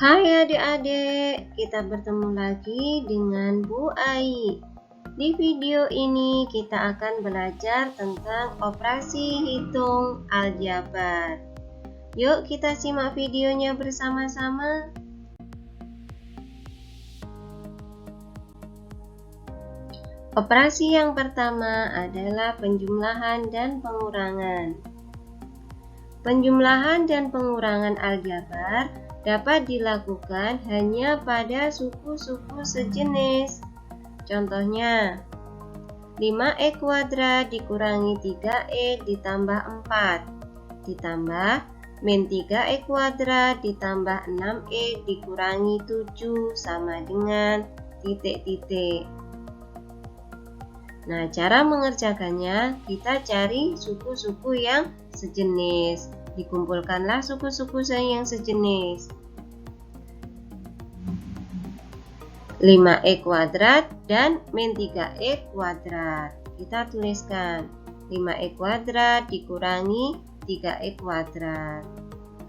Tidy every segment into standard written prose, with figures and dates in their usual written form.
Hai adik-adik, kita bertemu lagi dengan Bu Ai. Di video ini kita akan belajar tentang operasi hitung aljabar. Yuk kita simak videonya bersama-sama. Operasi yang pertama adalah penjumlahan dan pengurangan. Penjumlahan dan pengurangan aljabar dapat dilakukan hanya pada suku-suku sejenis. Contohnya, 5e kuadrat dikurangi 3e ditambah 4 ditambah min 3e kuadrat ditambah 6e dikurangi 7 sama dengan titik-titik. Nah, cara mengerjakannya kita cari suku-suku yang sejenis. Dikumpulkanlah suku-suku yang sejenis. 5e kuadrat dan min 3e kuadrat. Kita tuliskan 5e kuadrat dikurangi 3e kuadrat.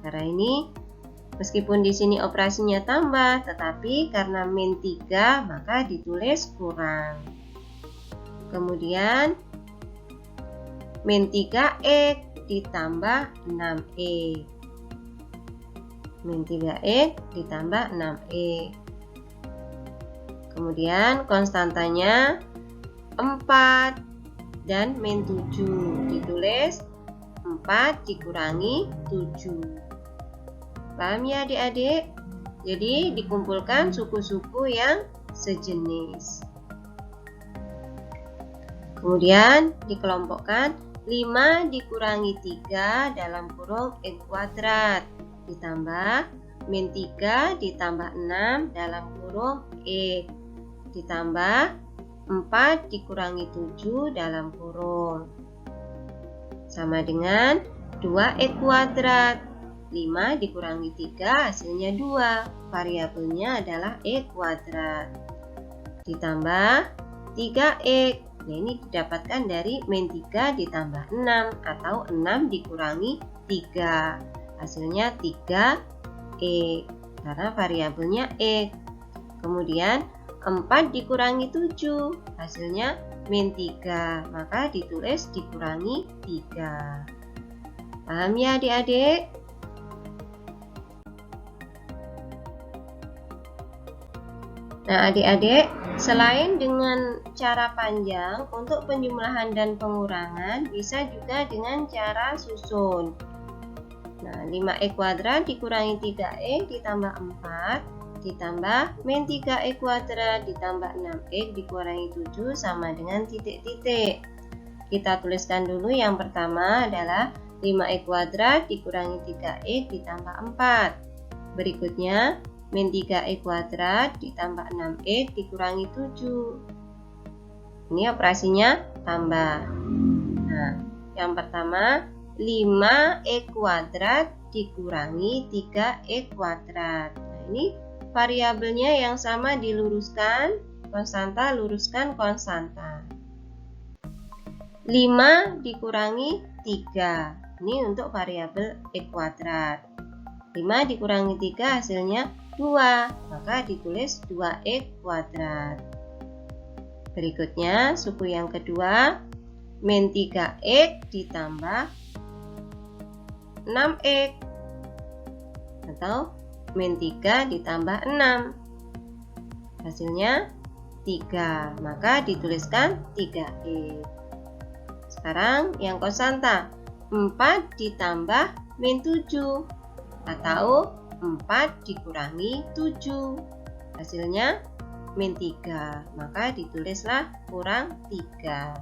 Karena ini meskipun di sini operasinya tambah, tetapi karena min 3 maka ditulis kurang. Kemudian min 3e ditambah 6e. Min 3e ditambah 6e. Kemudian konstantanya 4 dan min 7. Ditulis 4 dikurangi 7. Paham ya adik-adik? Jadi dikumpulkan suku-suku yang sejenis. Kemudian dikelompokkan 5 dikurangi 3 dalam kurung e kuadrat ditambah min 3 ditambah 6 dalam kurung e ditambah 4 dikurangi 7 dalam kurung sama dengan 2e kuadrat. 5 dikurangi 3 hasilnya 2, variabelnya adalah e kuadrat ditambah 3e. Nah, ini didapatkan dari min 3 ditambah 6 atau 6 dikurangi 3. Hasilnya 3e karena variabelnya e. Kemudian 4 dikurangi 7 hasilnya min 3, maka ditulis dikurangi 3. Paham ya adik-adik? Nah adik-adik, selain dengan cara panjang untuk penjumlahan dan pengurangan, bisa juga dengan cara susun. Nah, 5e kuadrat dikurangi 3e ditambah 4 ditambah min 3e kuadrat ditambah 6e dikurangi 7 sama dengan titik-titik. Kita tuliskan dulu yang pertama adalah 5e kuadrat dikurangi 3e ditambah 4. Berikutnya min 3e kuadrat ditambah 6e dikurangi 7. Ini operasinya tambah. Nah, yang pertama 5e kuadrat dikurangi 3e kuadrat. Nah, ini variabelnya yang sama diluruskan, konstanta luruskan konstanta. 5 dikurangi 3. Ini untuk variabel e kuadrat. 5 dikurangi 3 hasilnya 2, maka ditulis 2e kuadrat. Berikutnya suku yang kedua min 3e ditambah 6e atau min 3 ditambah 6 hasilnya 3, maka dituliskan 3e. Sekarang yang konstanta 4 ditambah min 7 atau 4 dikurangi 7 hasilnya min 3, maka ditulislah kurang 3.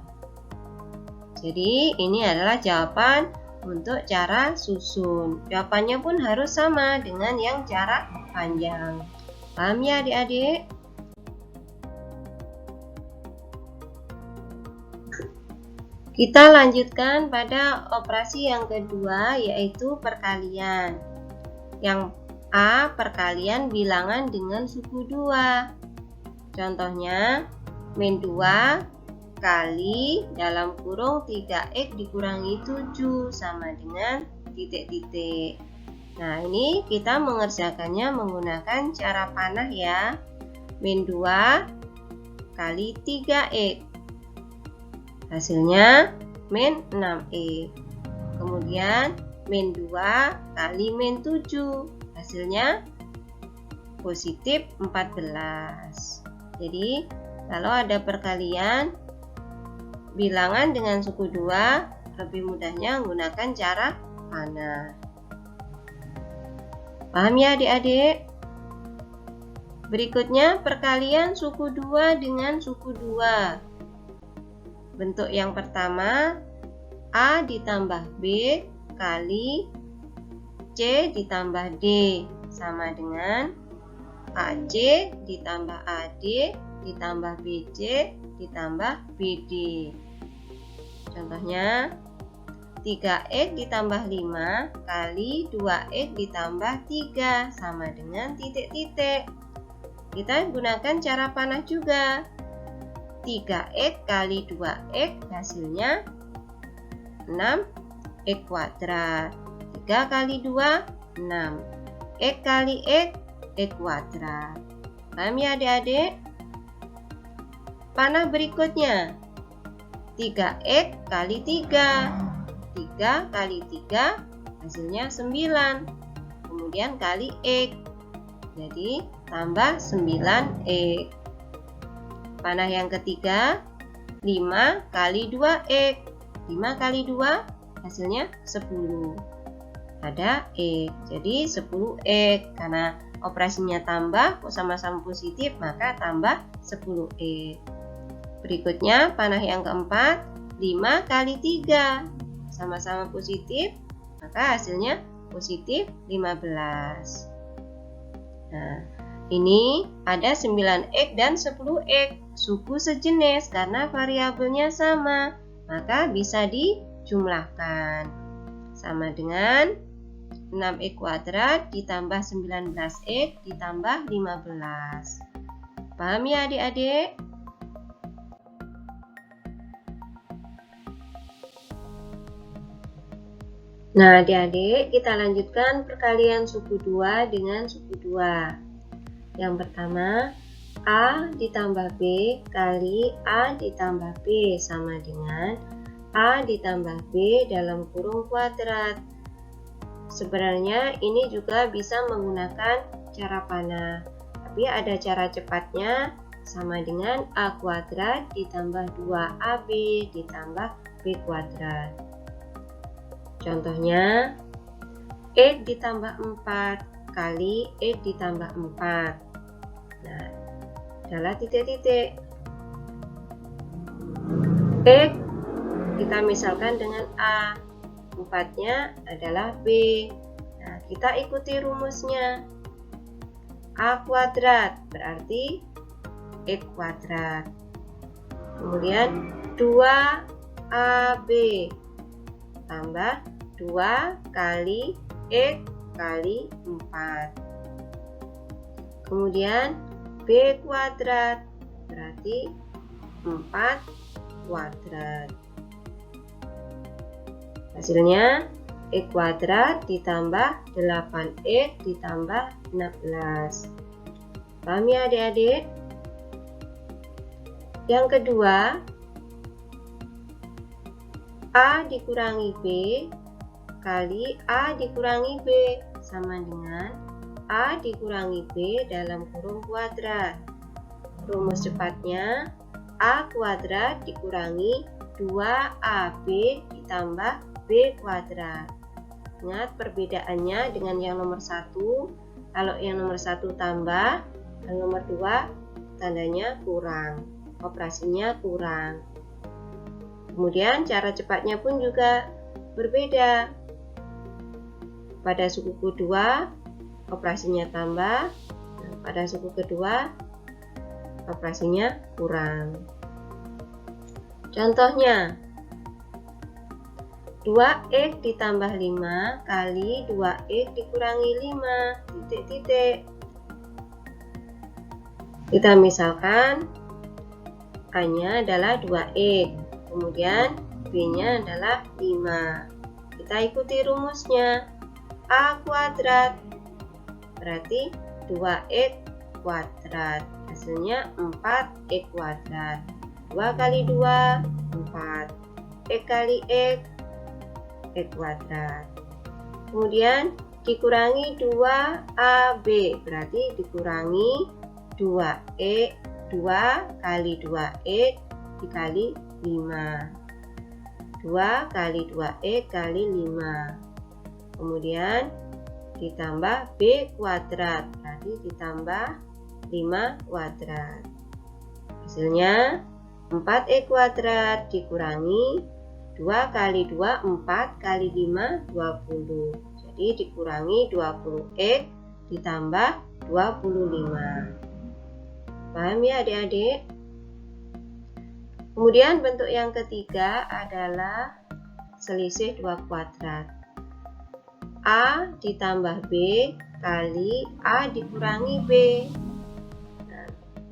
Jadi ini adalah jawaban untuk cara susun. Jawabannya pun harus sama dengan yang cara panjang. Paham ya adik-adik? Kita lanjutkan pada operasi yang kedua, yaitu perkalian. Yang A, perkalian bilangan dengan suku 2. Contohnya, min 2 kali dalam kurung 3x dikurangi 7 sama dengan titik-titik. Nah, ini kita mengerjakannya menggunakan cara panah ya. Min 2 kali 3x. Hasilnya min 6x. Kemudian min 2 kali min 7. Hasilnya positif 14. Jadi, kalau ada perkalian bilangan dengan suku 2, lebih mudahnya menggunakan cara panah. Paham ya adik-adik? Berikutnya perkalian suku 2 dengan suku 2. Bentuk yang pertama, A ditambah B kali C ditambah D sama dengan AC ditambah AD ditambah BC ditambah BD. Contohnya, 3x ditambah 5 kali 2x ditambah 3 sama dengan titik-titik. Kita gunakan cara panah juga. 3x kali 2x hasilnya 6x kuadrat. 3 kali 2, 6. X kali X, X kuadrat. Paham ya adik-adik? Panah berikutnya, 3x kali 3. 3 kali 3 hasilnya 9. Kemudian kali X. Jadi tambah 9x. Panah yang ketiga, 5 kali 2x. 5 kali 2 hasilnya 10. Ada X. Jadi 10x. Karena operasinya tambah, sama-sama positif, maka tambah 10x. Berikutnya panah yang keempat, 5 kali 3. Sama-sama positif, maka hasilnya positif 15. Nah, ini ada 9x dan 10x, suku sejenis karena variabelnya sama, maka bisa dijumlahkan. Sama dengan 6x kuadrat ditambah 19x ditambah 15. Paham ya adik-adik? Nah, adik-adik, kita lanjutkan perkalian suku 2 dengan suku 2. Yang pertama, A ditambah B kali A ditambah B sama dengan A ditambah B dalam kurung kuadrat. Sebenarnya ini juga bisa menggunakan cara panah, tapi ada cara cepatnya sama dengan A kuadrat ditambah 2AB ditambah B kuadrat. Contohnya, X ditambah 4 kali X ditambah 4. Nah, adalah titik-titik. X kita misalkan dengan A, 4-nya adalah B. Nah, kita ikuti rumusnya. A kuadrat berarti X kuadrat. Kemudian 2AB tambah 2 kali X kali 4. Kemudian B kuadrat berarti 4 kuadrat. Hasilnya X kuadrat ditambah 8X ditambah 16. Paham ya adik-adik? Yang kedua, A dikurangi B kali A dikurangi B sama dengan A dikurangi B dalam kurung kuadrat. Rumus cepatnya A kuadrat dikurangi 2AB ditambah B kuadrat. Ingat perbedaannya dengan yang nomor 1. Kalau yang nomor 1 tambah, yang nomor 2 tandanya kurang, operasinya kurang. Kemudian cara cepatnya pun juga berbeda. Pada suku kedua operasinya tambah, pada suku kedua operasinya kurang. Contohnya, 2x ditambah 5 kali 2x dikurangi 5, titik-titik. Kita misalkan A-nya adalah 2x, kemudian B-nya adalah 5. Kita ikuti rumusnya. A kuadrat. Berarti 2x kuadrat. Hasilnya 4x kuadrat. 2 kali 2, 4. X kali X, X kuadrat. Kemudian dikurangi 2AB. Berarti dikurangi 2 kali 2X dikali 5. 2 kali 2X kali 5. Kemudian ditambah B kuadrat. Berarti ditambah 5 kuadrat. Hasilnya 4x kuadrat dikurangi 2 kali 2, 4 kali 5, 20. Jadi dikurangi 20x ditambah 25. Paham ya adik-adik? Kemudian bentuk yang ketiga adalah selisih 2 kuadrat. A ditambah B kali A dikurangi B.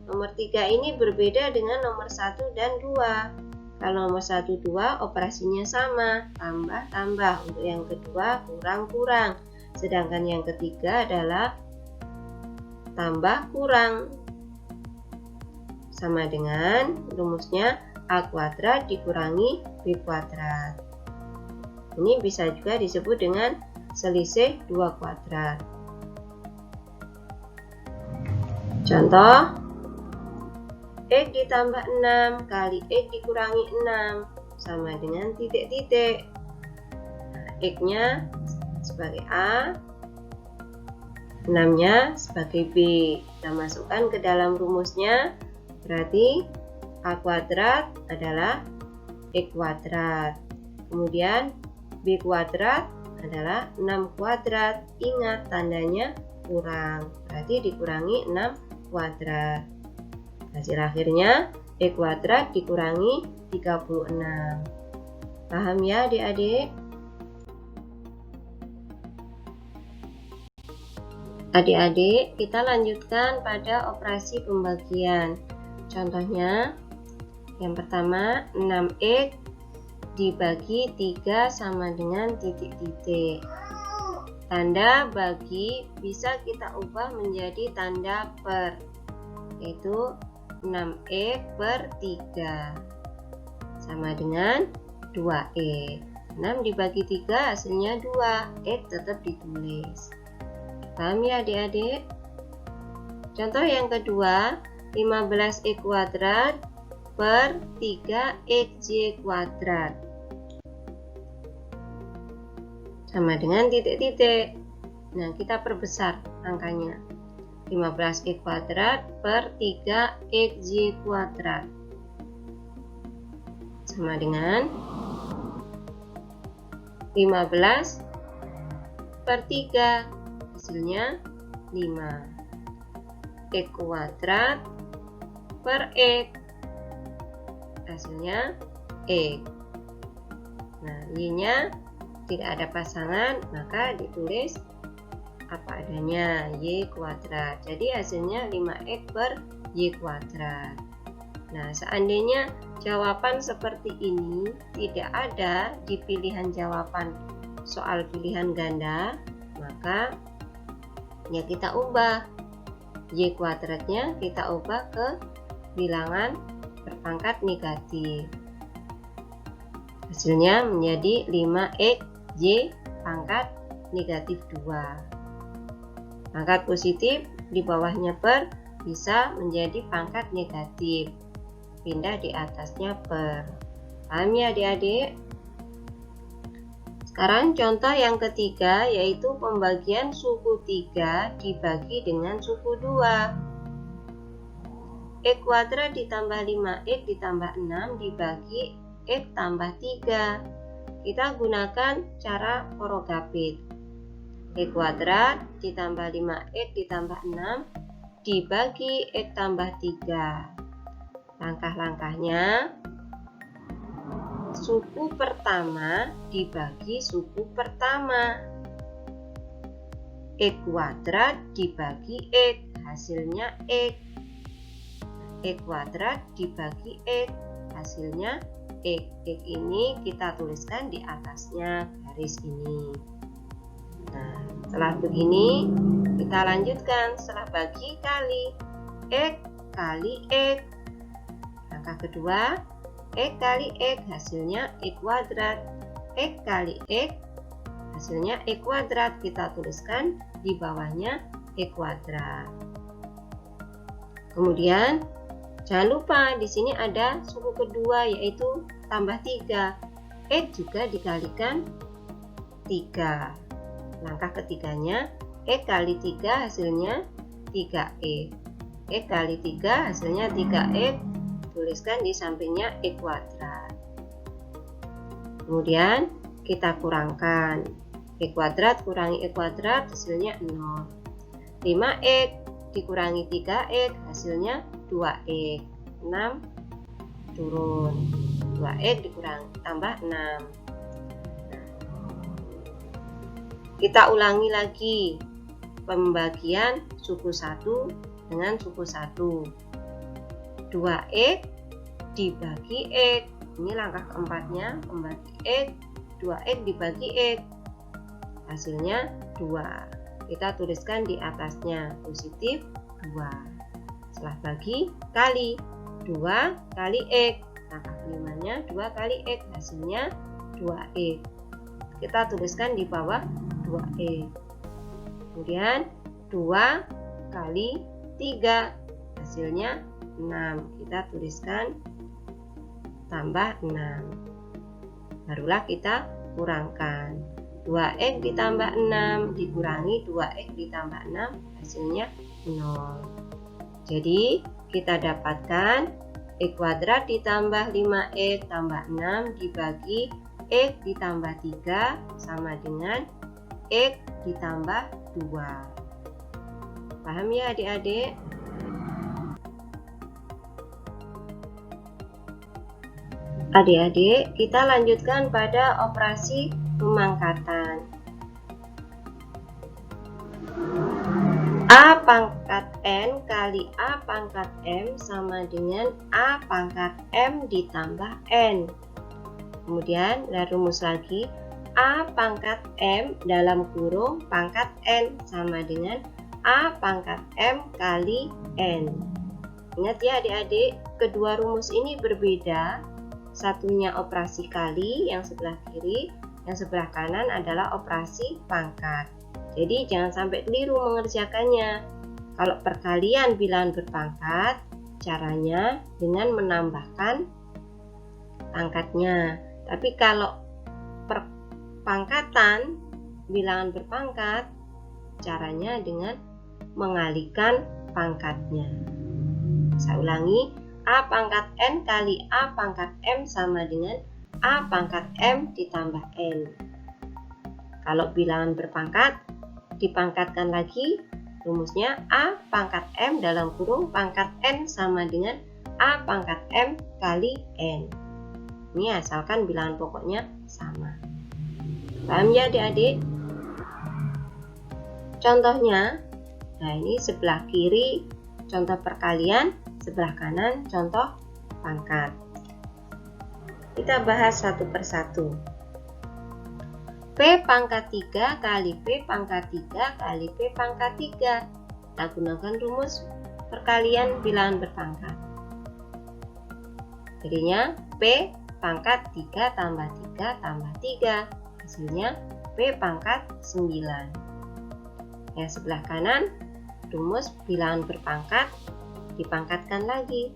Nomor 3 ini berbeda dengan nomor 1 dan 2. Kalau nomor 1, 2 operasinya sama, tambah-tambah. Untuk yang kedua kurang-kurang. Sedangkan yang ketiga adalah tambah kurang. Sama dengan rumusnya A kuadrat dikurangi B kuadrat. Ini bisa juga disebut dengan selisih 2 kuadrat. Contoh, X ditambah 6 kali X dikurangi 6 sama dengan titik-titik. X-nya sebagai A, 6-nya sebagai B. Kita masukkan ke dalam rumusnya, berarti A kuadrat adalah X kuadrat. Kemudian B kuadrat adalah 6 kuadrat. Ingat tandanya kurang, berarti dikurangi 6 kuadrat. Hasil akhirnya X kuadrat dikurangi 36. Paham ya adik-adik? Adik-adik, kita lanjutkan pada operasi pembagian. Contohnya, yang pertama 6x dibagi 3 sama dengan titik-titik. Tanda bagi bisa kita ubah menjadi tanda per, yaitu 6x per 3 sama dengan 2x. 6 dibagi 3 hasilnya 2, x tetap ditulis. Paham ya adik-adik? Contoh yang kedua, 15x kuadrat per 3xy kuadrat sama dengan titik-titik. Nah, kita perbesar angkanya. 15x kuadrat per 3xy kuadrat sama dengan 15 per 3, hasilnya 5. X kuadrat per X, hasilnya X. Nah, Y-nya tidak ada pasangan, maka ditulis apa adanya, Y kuadrat. Jadi hasilnya 5x per Y kuadrat. Nah, seandainya jawaban seperti ini tidak ada di pilihan jawaban soal pilihan ganda, maka ya kita ubah. Y kuadratnya kita ubah ke bilangan berpangkat negatif. Hasilnya menjadi 5xy pangkat negatif 2. Pangkat positif di bawahnya per bisa menjadi pangkat negatif, pindah di atasnya per. Paham ya adik-adik? Sekarang contoh yang ketiga, yaitu pembagian suku 3 dibagi dengan suku 2. X kuadrat ditambah 5x ditambah 6 dibagi X tambah 3. Kita gunakan cara Porogapit. X kuadrat ditambah 5x ditambah 6 dibagi X tambah 3. Langkah-langkahnya, suku pertama dibagi suku pertama. X kuadrat dibagi X, hasilnya X. X kuadrat dibagi X, hasilnya X. X ini kita tuliskan di atasnya garis ini. Nah, Setelah begini, kita lanjutkan setelah bagi kali. X kali X. Langkah kedua, X kali X hasilnya X kuadrat. X kali X hasilnya X kuadrat. Kita tuliskan di bawahnya X kuadrat. Kemudian jangan lupa di sini ada suku kedua yaitu tambah 3. X juga dikalikan 3. Langkah ketiganya, X kali 3 hasilnya 3X. X kali 3 hasilnya 3X. Tuliskan di sampingnya X kuadrat. Kemudian kita kurangkan. X kuadrat kurangi X kuadrat hasilnya 0. 5X dikurangi 3X hasilnya 2X. 6 turun. 2X dikurangi tambah 6. Kita ulangi lagi pembagian suku 1 dengan suku 1. 2X dibagi X. Ini langkah keempatnya, membagi X. 2X dibagi X. Hasilnya 2. Kita tuliskan di atasnya positif 2. Setelah bagi kali 2 kali X. Langkah kelimanya 2 kali X hasilnya 2X. Kita tuliskan di bawah 2X. Kemudian 2 kali 3 hasilnya 6. Kita tuliskan tambah 6. Barulah kita kurangkan. 2X ditambah 6 dikurangi 2X ditambah 6 hasilnya 0. Jadi kita dapatkan X kuadrat ditambah 5X tambah 6 dibagi X ditambah 3 sama dengan X ditambah 2. Paham ya adik-adik? Adik-adik, kita lanjutkan pada operasi pemangkatan. A pangkat N kali A pangkat M sama dengan A pangkat M ditambah N. Kemudian rumus lagi, A pangkat M dalam kurung pangkat N sama dengan A pangkat M kali N. Ingat ya adik-adik, kedua rumus ini berbeda. Satunya operasi kali yang sebelah kiri, yang sebelah kanan adalah operasi pangkat. Jadi jangan sampai keliru mengerjakannya. Kalau perkalian bilangan berpangkat, caranya dengan menambahkan pangkatnya. Tapi kalau perpangkatan bilangan berpangkat, caranya dengan mengalihkan pangkatnya. Saya ulangi, A pangkat N kali A pangkat M sama dengan A pangkat M ditambah N. Kalau bilangan berpangkat, dipangkatkan lagi, rumusnya A pangkat M dalam kurung pangkat N sama dengan A pangkat M kali N. Ini asalkan bilangan pokoknya sama. Paham ya adik-adik? Contohnya, nah ini sebelah kiri contoh perkalian, sebelah kanan contoh pangkat. Kita bahas satu persatu. P pangkat 3 kali P pangkat 3 kali P pangkat 3. Kita gunakan rumus perkalian bilangan berpangkat. Jadinya P pangkat 3 tambah 3 tambah 3. Hasilnya P pangkat 9. Yang sebelah kanan, rumus bilangan berpangkat dipangkatkan lagi.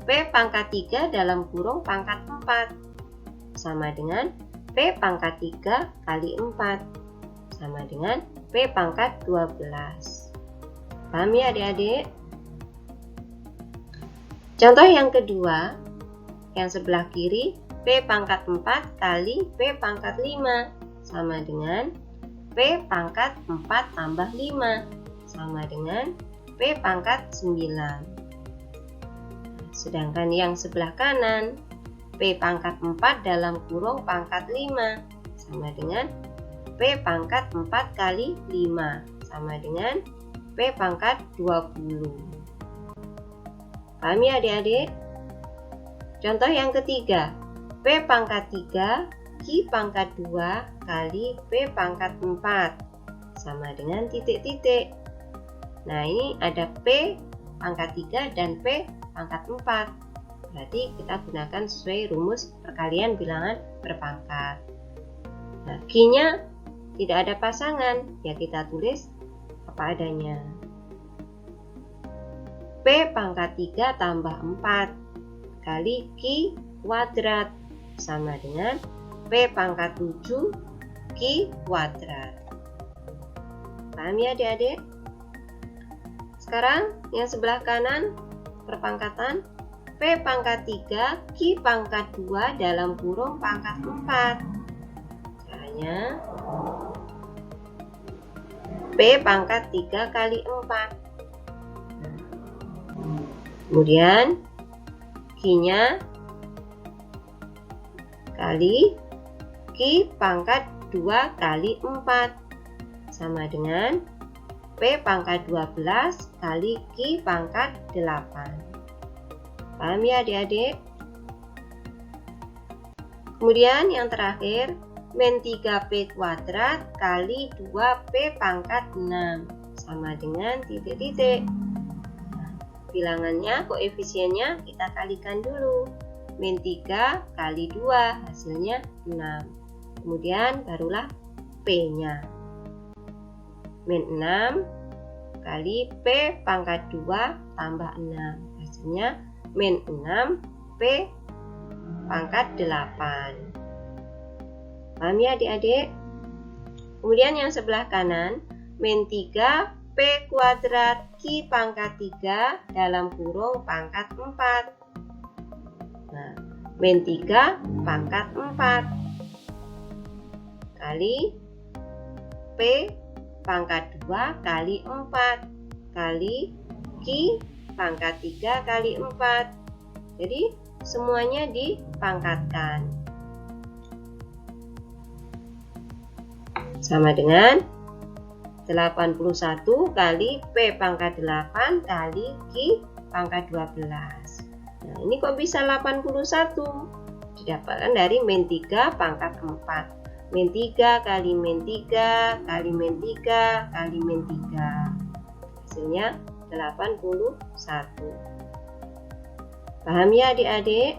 P pangkat 3 dalam kurung pangkat 4 sama dengan P pangkat 3 kali 4 sama dengan P pangkat 12. Paham ya adik-adik? Contoh yang kedua, yang sebelah kiri, P pangkat 4 kali P pangkat 5 sama dengan P pangkat 4 tambah 5 sama dengan P pangkat 9. Sedangkan yang sebelah kanan, P pangkat 4 dalam kurung pangkat 5 sama dengan P pangkat 4 kali 5 sama dengan P pangkat 20. Paham ya adik-adik? Contoh yang ketiga, P pangkat 3 Q pangkat 2 kali P pangkat 4 sama dengan titik-titik. Nah, ini ada P pangkat 3 dan P pangkat 4. Berarti kita gunakan sesuai rumus perkalian bilangan berpangkat. Nah, Q-nya tidak ada pasangan, ya kita tulis apa adanya. P pangkat 3 tambah 4 kali Q kuadrat sama dengan P pangkat 7 Q kuadrat. Paham ya adik-adik? Sekarang yang sebelah kanan perpangkatan P pangkat 3 Q pangkat 2 dalam kurung pangkat 4. Caranya P pangkat 3 kali 4. Kemudian Q-nya kali Q pangkat 2 kali 4 sama dengan P pangkat 12 kali Q pangkat 8. Paham ya adik-adik? Kemudian yang terakhir min 3P kuadrat kali 2P pangkat 6 sama dengan titik-titik. Bilangannya, koefisiennya kita kalikan dulu. Min 3 kali 2 hasilnya 6. Kemudian barulah P-nya. Min 6 kali P pangkat 2 tambah 6. Hasilnya min 6 P pangkat 8. Paham ya adik-adik? Kemudian yang sebelah kanan, min 3 P kuadrat Q pangkat 3 dalam kurung pangkat 4. Nah, min 3 pangkat 4 kali P pangkat 2 kali 4 kali Q pangkat 3 kali 4. Jadi semuanya dipangkatkan. Sama dengan 81 kali P pangkat 8 kali Q pangkat 12. Nah, ini kok bisa 81? Didapatkan dari min 3 pangkat 4. Min 3 kali min 3 kali min 3 kali min 3. Hasilnya 81. Paham ya adik-adik?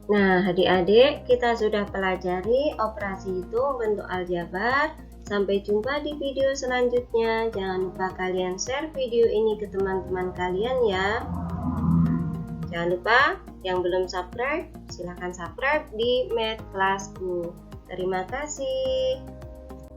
Nah, adik-adik, kita sudah pelajari operasi hitung bentuk aljabar. Sampai jumpa di video selanjutnya. Jangan lupa kalian share video ini ke teman-teman kalian ya. Jangan lupa yang belum subscribe, silahkan subscribe di Math Classku. Terima kasih.